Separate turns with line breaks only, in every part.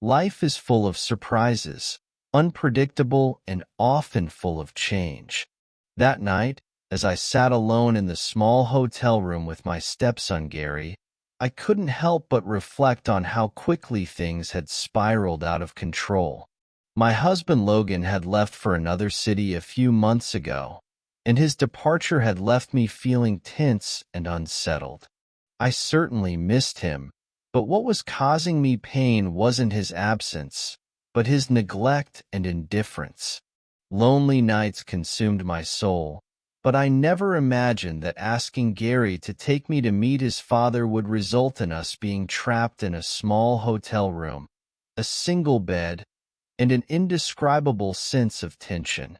Life is full of surprises, unpredictable and often full of change. That night, as I sat alone in the small hotel room with my stepson Gary, I couldn't help but reflect on how quickly things had spiraled out of control. My husband Logan had left for another city a few months ago, and his departure had left me feeling tense and unsettled. I certainly missed him, but what was causing me pain wasn't his absence, but his neglect and indifference. Lonely nights consumed my soul, but I never imagined that asking Gary to take me to meet his father would result in us being trapped in a small hotel room, a single bed, and an indescribable sense of tension.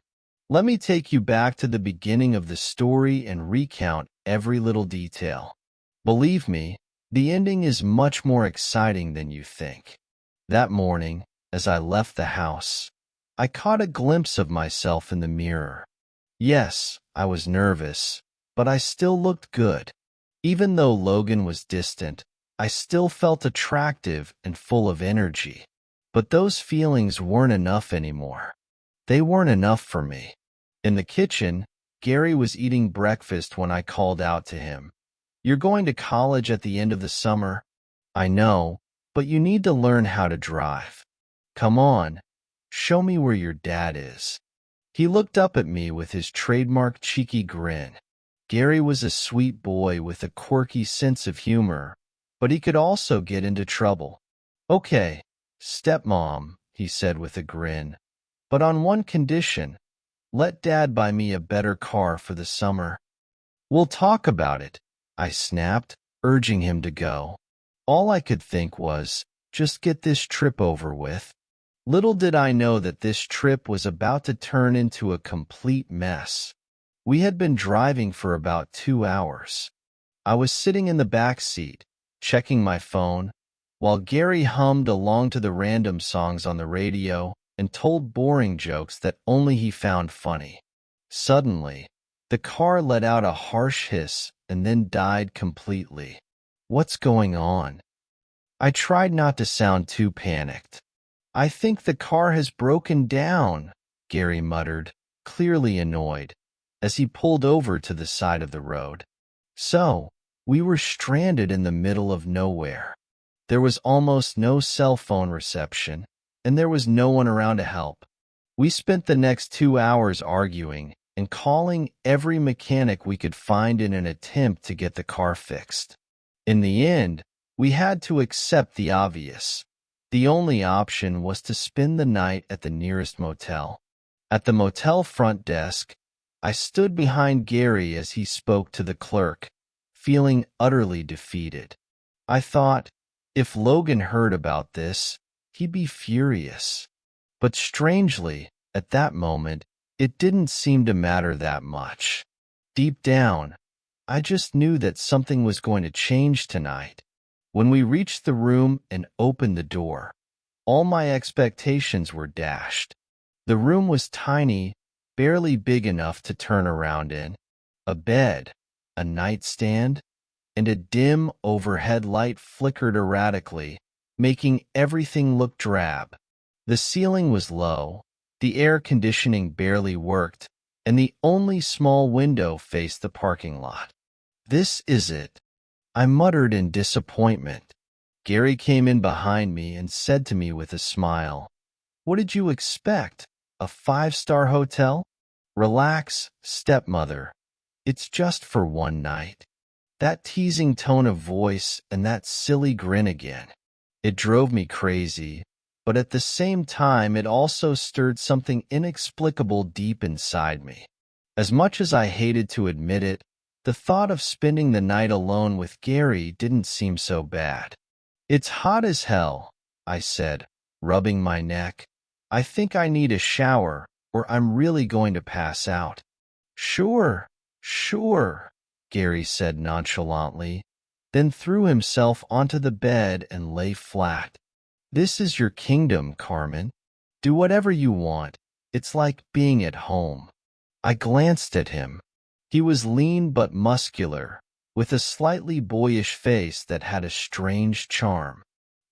Let me take you back to the beginning of the story and recount every little detail. Believe me, the ending is much more exciting than you think. That morning, as I left the house, I caught a glimpse of myself in the mirror. Yes, I was nervous, but I still looked good. Even though Logan was distant, I still felt attractive and full of energy. But those feelings weren't enough anymore. They weren't enough for me. In the kitchen, Gary was eating breakfast when I called out to him. "You're going to college at the end of the summer?" "I know, but you need to learn how to drive. Come on, show me where your dad is." He looked up at me with his trademark cheeky grin. Gary was a sweet boy with a quirky sense of humor, but he could also get into trouble. "Okay, stepmom," he said with a grin, "but on one condition. Let Dad buy me a better car for the summer." "We'll talk about it," I snapped, urging him to go. All I could think was, just get this trip over with. Little did I know that this trip was about to turn into a complete mess. We had been driving for about 2 hours. I was sitting in the back seat, checking my phone, while Gary hummed along to the random songs on the radio and told boring jokes that only he found funny. Suddenly, the car let out a harsh hiss and then died completely. "What's going on?" I tried not to sound too panicked. "I think the car has broken down," Gary muttered, clearly annoyed, as he pulled over to the side of the road. So, we were stranded in the middle of nowhere. There was almost no cell phone reception, and there was no one around to help. We spent the next 2 hours arguing and calling every mechanic we could find in an attempt to get the car fixed. In the end, we had to accept the obvious. The only option was to spend the night at the nearest motel. At the motel front desk, I stood behind Gary as he spoke to the clerk, feeling utterly defeated. I thought, if Logan heard about this, he'd be furious. But strangely, at that moment, it didn't seem to matter that much. Deep down, I just knew that something was going to change tonight. When we reached the room and opened the door, all my expectations were dashed. The room was tiny, barely big enough to turn around in. A bed, a nightstand, and a dim overhead light flickered erratically, making everything look drab. The ceiling was low, the air conditioning barely worked, and the only small window faced the parking lot. "This is it," I muttered in disappointment. Gary came in behind me and said to me with a smile, "What did you expect? A 5-star hotel? Relax, stepmother. It's just for one night." That teasing tone of voice and that silly grin again. It drove me crazy, but at the same time it also stirred something inexplicable deep inside me. As much as I hated to admit it, the thought of spending the night alone with Gary didn't seem so bad. "It's hot as hell," I said, rubbing my neck. "I think I need a shower, or I'm really going to pass out." "Sure, sure," Gary said nonchalantly, then threw himself onto the bed and lay flat. "This is your kingdom, Carmen. Do whatever you want. It's like being at home." I glanced at him. He was lean but muscular, with a slightly boyish face that had a strange charm.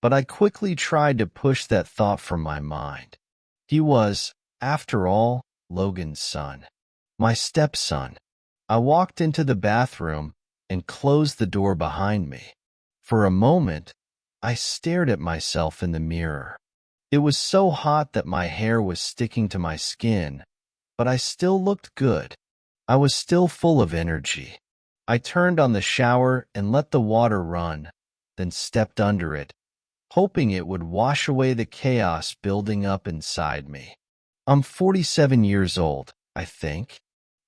but I quickly tried to push that thought from my mind. He was, after all, Logan's son. My stepson. I walked into the bathroom and closed the door behind me. For a moment, I stared at myself in the mirror. It was so hot that my hair was sticking to my skin, but I still looked good. I was still full of energy. I turned on the shower and let the water run, then stepped under it, hoping it would wash away the chaos building up inside me. I'm 47 years old, I think.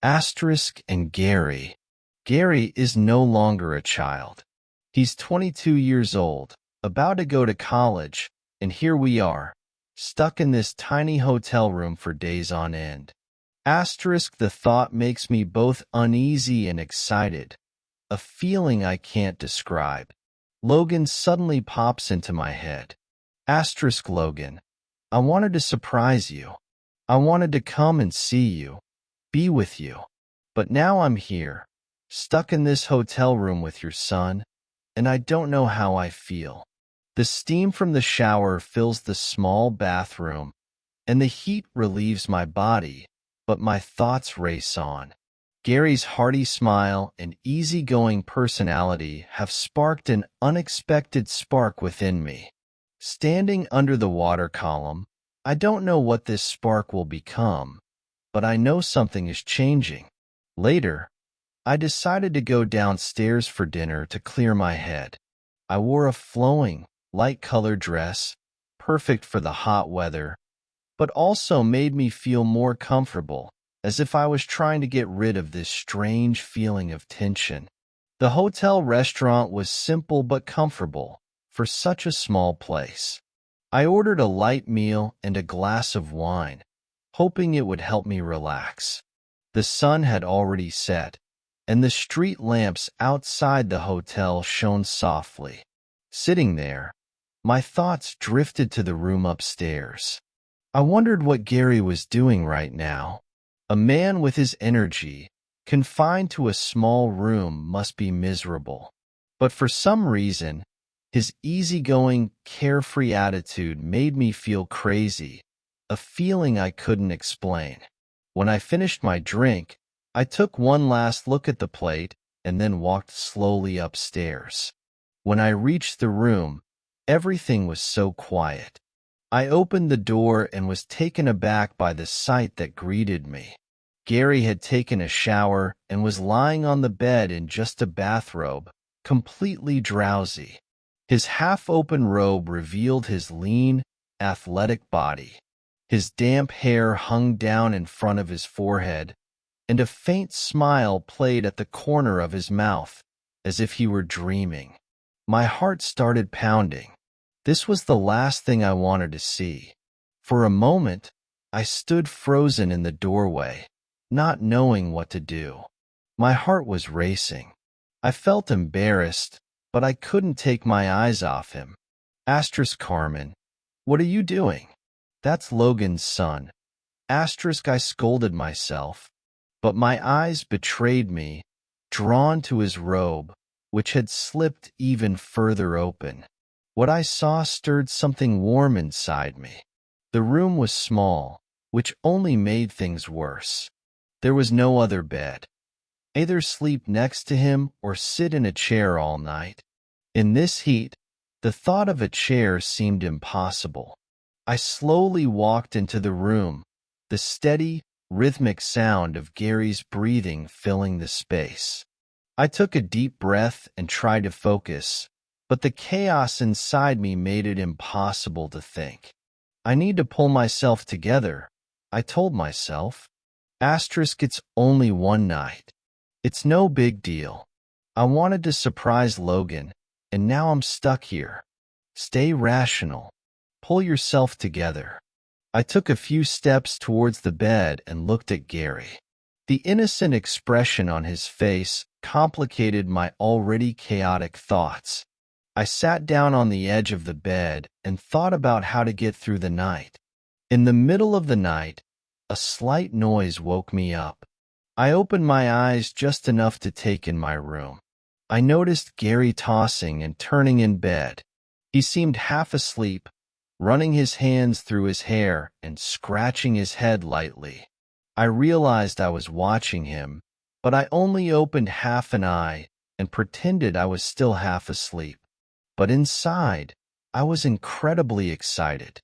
Asterisk and Gary. Gary is no longer a child. He's 22 years old, about to go to college, and here we are, stuck in this tiny hotel room for days on end. Asterisk, the thought makes me both uneasy and excited, a feeling I can't describe. Logan suddenly pops into my head. Asterisk, Logan, I wanted to surprise you. I wanted to come and see you, be with you. But now I'm here, stuck in this hotel room with your son, and I don't know how I feel. The steam from the shower fills the small bathroom, and the heat relieves my body, but my thoughts race on. Gary's hearty smile and easygoing personality have sparked an unexpected spark within me. Standing under the water column, I don't know what this spark will become, but I know something is changing. Later, I decided to go downstairs for dinner to clear my head. I wore a flowing, light-colored dress, perfect for the hot weather, but also made me feel more comfortable, as if I was trying to get rid of this strange feeling of tension. The hotel restaurant was simple but comfortable for such a small place. I ordered a light meal and a glass of wine, hoping it would help me relax. The sun had already set, and the street lamps outside the hotel shone softly. Sitting there, my thoughts drifted to the room upstairs. I wondered what Gary was doing right now. A man with his energy, confined to a small room, must be miserable. But for some reason, his easygoing, carefree attitude made me feel crazy, a feeling I couldn't explain. When I finished my drink, I took one last look at the plate and then walked slowly upstairs. When I reached the room, everything was so quiet. I opened the door and was taken aback by the sight that greeted me. Gary had taken a shower and was lying on the bed in just a bathrobe, completely drowsy. His half-open robe revealed his lean, athletic body. His damp hair hung down in front of his forehead, and a faint smile played at the corner of his mouth, as if he were dreaming. My heart started pounding. This was the last thing I wanted to see. For a moment, I stood frozen in the doorway, not knowing what to do. My heart was racing. I felt embarrassed, but I couldn't take my eyes off him. Asterisk, Carmen, what are you doing? That's Logan's son. Asterisk, I scolded myself, but my eyes betrayed me, drawn to his robe, which had slipped even further open. What I saw stirred something warm inside me. The room was small, which only made things worse. There was no other bed. Either sleep next to him or sit in a chair all night. In this heat, the thought of a chair seemed impossible. I slowly walked into the room, the steady, rhythmic sound of Gary's breathing filling the space. I took a deep breath and tried to focus, but the chaos inside me made it impossible to think. I need to pull myself together, I told myself. Asterisk, it's only one night. It's no big deal. I wanted to surprise Logan, and now I'm stuck here. Stay rational. Pull yourself together. I took a few steps towards the bed and looked at Gary. The innocent expression on his face complicated my already chaotic thoughts. I sat down on the edge of the bed and thought about how to get through the night. In the middle of the night, a slight noise woke me up. I opened my eyes just enough to take in my room. I noticed Gary tossing and turning in bed. He seemed half asleep, running his hands through his hair and scratching his head lightly. I realized I was watching him, but I only opened half an eye and pretended I was still half asleep. But inside, I was incredibly excited.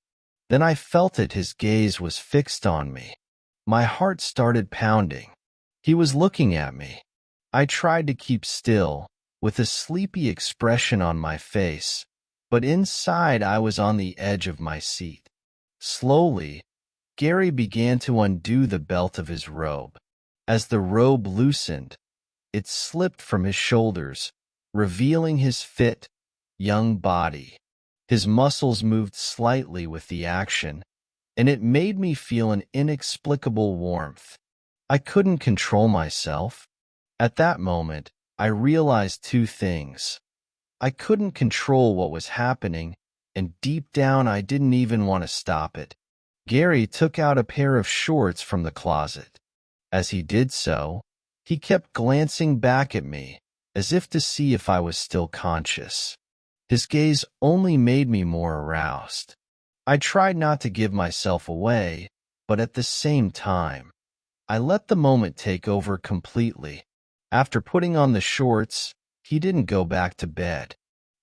Then I felt it. His gaze was fixed on me. My heart started pounding. He was looking at me. I tried to keep still, with a sleepy expression on my face, but inside I was on the edge of my seat. Slowly, Gary began to undo the belt of his robe. As the robe loosened, it slipped from his shoulders, revealing his fit, young body. His muscles moved slightly with the action, and it made me feel an inexplicable warmth. I couldn't control myself. At that moment, I realized two things. I couldn't control what was happening, and deep down I didn't even want to stop it. Gary took out a pair of shorts from the closet. As he did so, he kept glancing back at me, as if to see if I was still conscious. His gaze only made me more aroused. I tried not to give myself away, but at the same time, I let the moment take over completely. After putting on the shorts, he didn't go back to bed.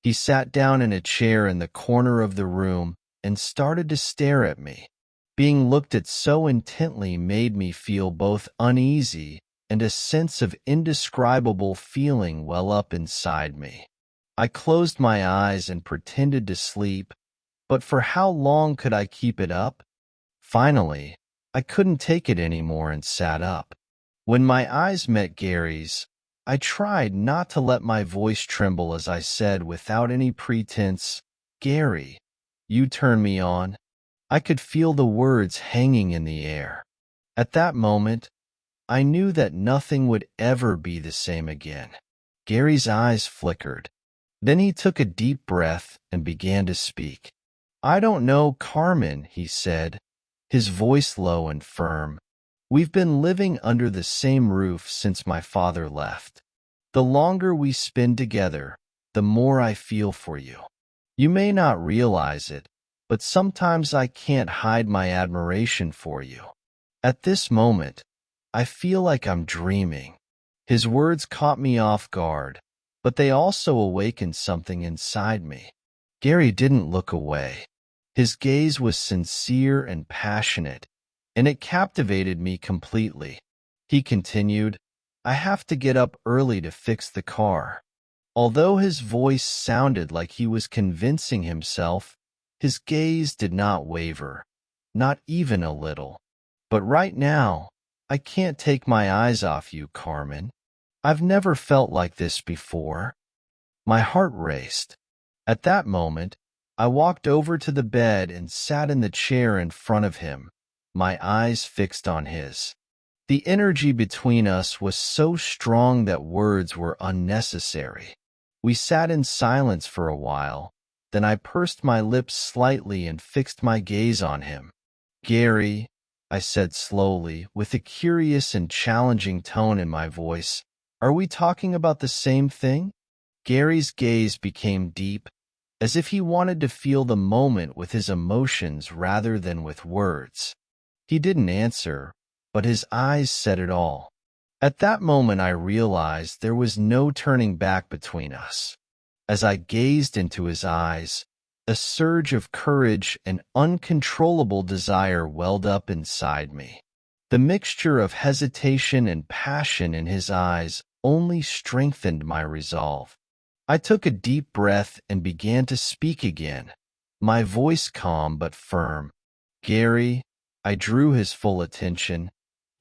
He sat down in a chair in the corner of the room and started to stare at me. Being looked at so intently made me feel both uneasy and a sense of indescribable feeling well up inside me. I closed my eyes and pretended to sleep, but for how long could I keep it up? Finally, I couldn't take it anymore and sat up. When my eyes met Gary's, I tried not to let my voice tremble as I said without any pretense, "Gary, you turn me on." I could feel the words hanging in the air. At that moment, I knew that nothing would ever be the same again. Gary's eyes flickered. Then he took a deep breath and began to speak. "I don't know, Carmen," he said, his voice low and firm. "We've been living under the same roof since my father left. The longer we spend together, the more I feel for you. You may not realize it, but sometimes I can't hide my admiration for you. At this moment, I feel like I'm dreaming." His words caught me off guard, but they also awakened something inside me. Gary didn't look away. His gaze was sincere and passionate, and it captivated me completely. He continued, "I have to get up early to fix the car." Although his voice sounded like he was convincing himself, his gaze did not waver, not even a little. "But right now, I can't take my eyes off you, Carmen. I've never felt like this before." My heart raced. At that moment, I walked over to the bed and sat in the chair in front of him, my eyes fixed on his. The energy between us was so strong that words were unnecessary. We sat in silence for a while, then I pursed my lips slightly and fixed my gaze on him. "Gary," I said slowly, with a curious and challenging tone in my voice, "are we talking about the same thing?" Gary's gaze became deep, as if he wanted to feel the moment with his emotions rather than with words. He didn't answer, but his eyes said it all. At that moment I realized there was no turning back between us. As I gazed into his eyes, a surge of courage and uncontrollable desire welled up inside me. The mixture of hesitation and passion in his eyes only strengthened my resolve. I took a deep breath and began to speak again, my voice calm but firm. "Gary," I drew his full attention,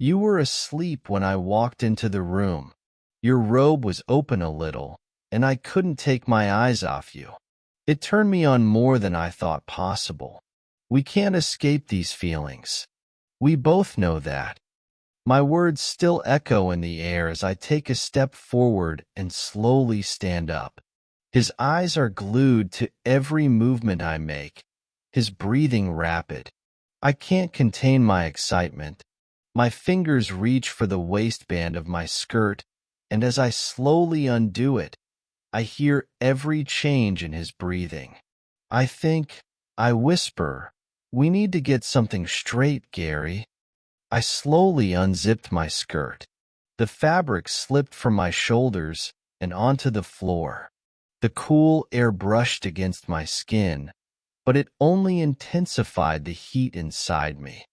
"you were asleep when I walked into the room. Your robe was open a little, and I couldn't take my eyes off you. It turned me on more than I thought possible. We can't escape these feelings. We both know that." My words still echo in the air as I take a step forward and slowly stand up. His eyes are glued to every movement I make, his breathing rapid. I can't contain my excitement. My fingers reach for the waistband of my skirt, and as I slowly undo it, I hear every change in his breathing. I think, I whisper, we need to get something straight, Gary. I slowly unzipped my skirt. The fabric slipped from my shoulders and onto the floor. The cool air brushed against my skin, but it only intensified the heat inside me.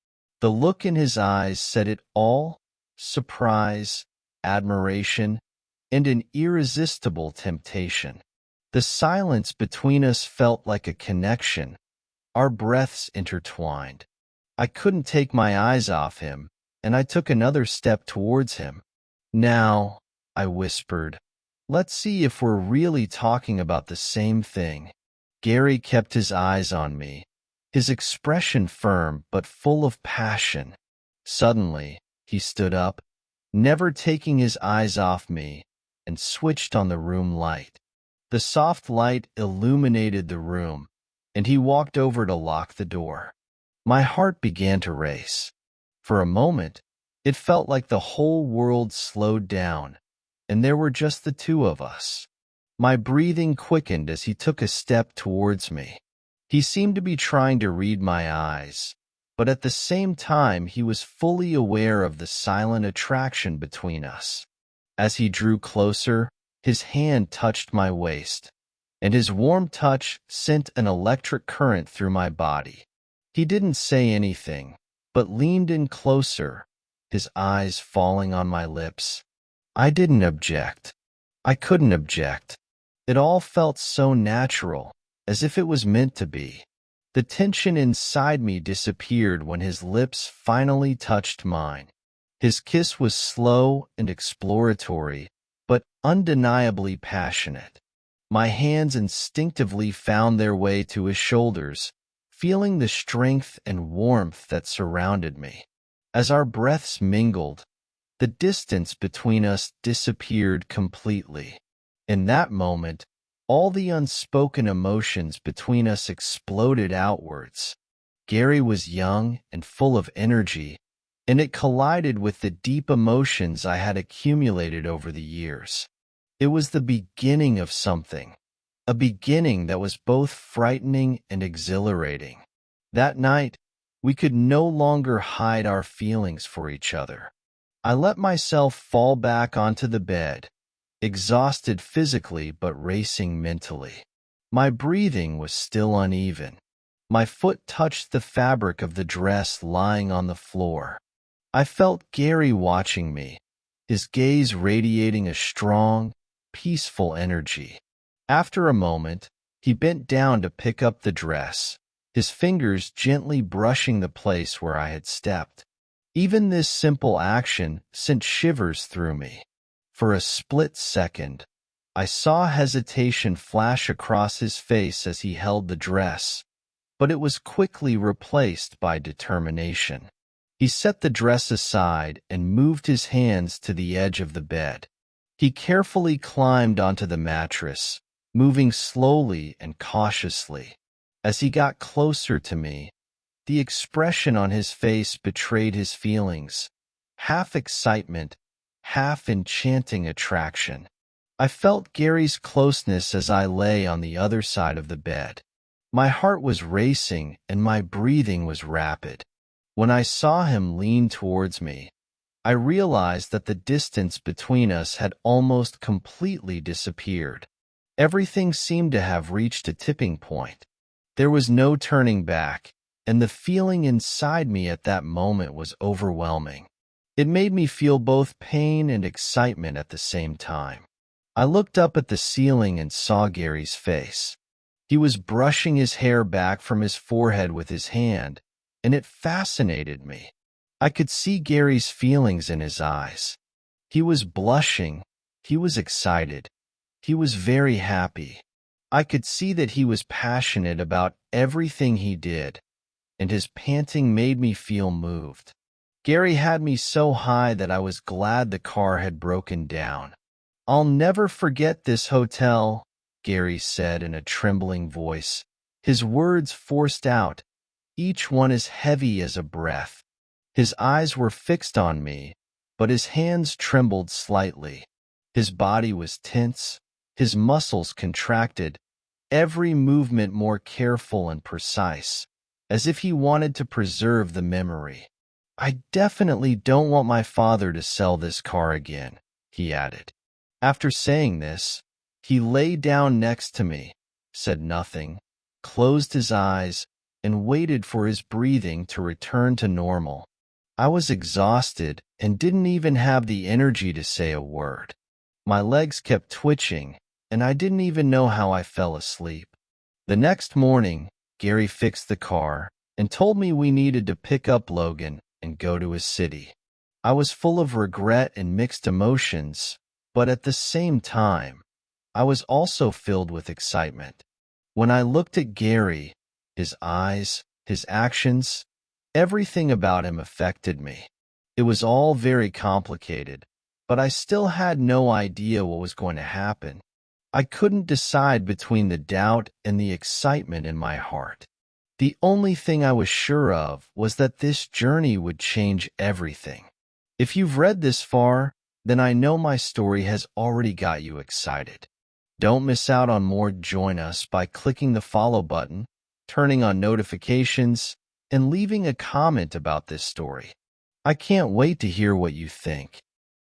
The look in his eyes said it all: surprise, admiration, and an irresistible temptation. The silence between us felt like a connection, our breaths intertwined. I couldn't take my eyes off him, and I took another step towards him. Now, I whispered, let's see if we're really talking about the same thing. Gary kept his eyes on me, his expression firm but full of passion. Suddenly, he stood up, never taking his eyes off me, and switched on the room light. The soft light illuminated the room, and he walked over to lock the door. My heart began to race. For a moment, it felt like the whole world slowed down, and there were just the two of us. My breathing quickened as he took a step towards me. He seemed to be trying to read my eyes, but at the same time he was fully aware of the silent attraction between us. As he drew closer, his hand touched my waist, and his warm touch sent an electric current through my body. He didn't say anything, but leaned in closer, his eyes falling on my lips. I didn't object. I couldn't object. It all felt so natural, as if it was meant to be. The tension inside me disappeared when his lips finally touched mine. His kiss was slow and exploratory, but undeniably passionate. My hands instinctively found their way to his shoulders, feeling the strength and warmth that surrounded me. As our breaths mingled, the distance between us disappeared completely. In that moment, all the unspoken emotions between us exploded outwards. Gary was young and full of energy, and it collided with the deep emotions I had accumulated over the years. It was the beginning of something, a beginning that was both frightening and exhilarating. That night, we could no longer hide our feelings for each other. I let myself fall back onto the bed, exhausted physically but racing mentally. My breathing was still uneven. My foot touched the fabric of the dress lying on the floor. I felt Gary watching me, his gaze radiating a strong, peaceful energy. After a moment, he bent down to pick up the dress, his fingers gently brushing the place where I had stepped. Even this simple action sent shivers through me. For a split second, I saw hesitation flash across his face as he held the dress, but it was quickly replaced by determination. He set the dress aside and moved his hands to the edge of the bed. He carefully climbed onto the mattress, moving slowly and cautiously. As he got closer to me, the expression on his face betrayed his feelings, half excitement, half enchanting attraction. I felt Gary's closeness as I lay on the other side of the bed. My heart was racing and my breathing was rapid. When I saw him lean towards me, I realized that the distance between us had almost completely disappeared. Everything seemed to have reached a tipping point. There was no turning back, and the feeling inside me at that moment was overwhelming. It made me feel both pain and excitement at the same time. I looked up at the ceiling and saw Gary's face. He was brushing his hair back from his forehead with his hand, and it fascinated me. I could see Gary's feelings in his eyes. He was blushing, he was excited, he was very happy. I could see that he was passionate about everything he did, and his panting made me feel moved. Gary had me so high that I was glad the car had broken down. "I'll never forget this hotel," Gary said in a trembling voice, his words forced out, each one as heavy as a breath. His eyes were fixed on me, but his hands trembled slightly. His body was tense, his muscles contracted, every movement more careful and precise, as if he wanted to preserve the memory. "I definitely don't want my father to sell this car again," he added. After saying this, he lay down next to me, said nothing, closed his eyes, and waited for his breathing to return to normal. I was exhausted and didn't even have the energy to say a word. My legs kept twitching, and I didn't even know how I fell asleep. The next morning, Gary fixed the car and told me we needed to pick up Logan and go to his city. I was full of regret and mixed emotions, but at the same time, I was also filled with excitement. When I looked at Gary, his eyes, his actions, everything about him affected me. It was all very complicated, but I still had no idea what was going to happen. I couldn't decide between the doubt and the excitement in my heart. The only thing I was sure of was that this journey would change everything. If you've read this far, then I know my story has already got you excited. Don't miss out on more. Join us by clicking the follow button, turning on notifications, and leaving a comment about this story. I can't wait to hear what you think.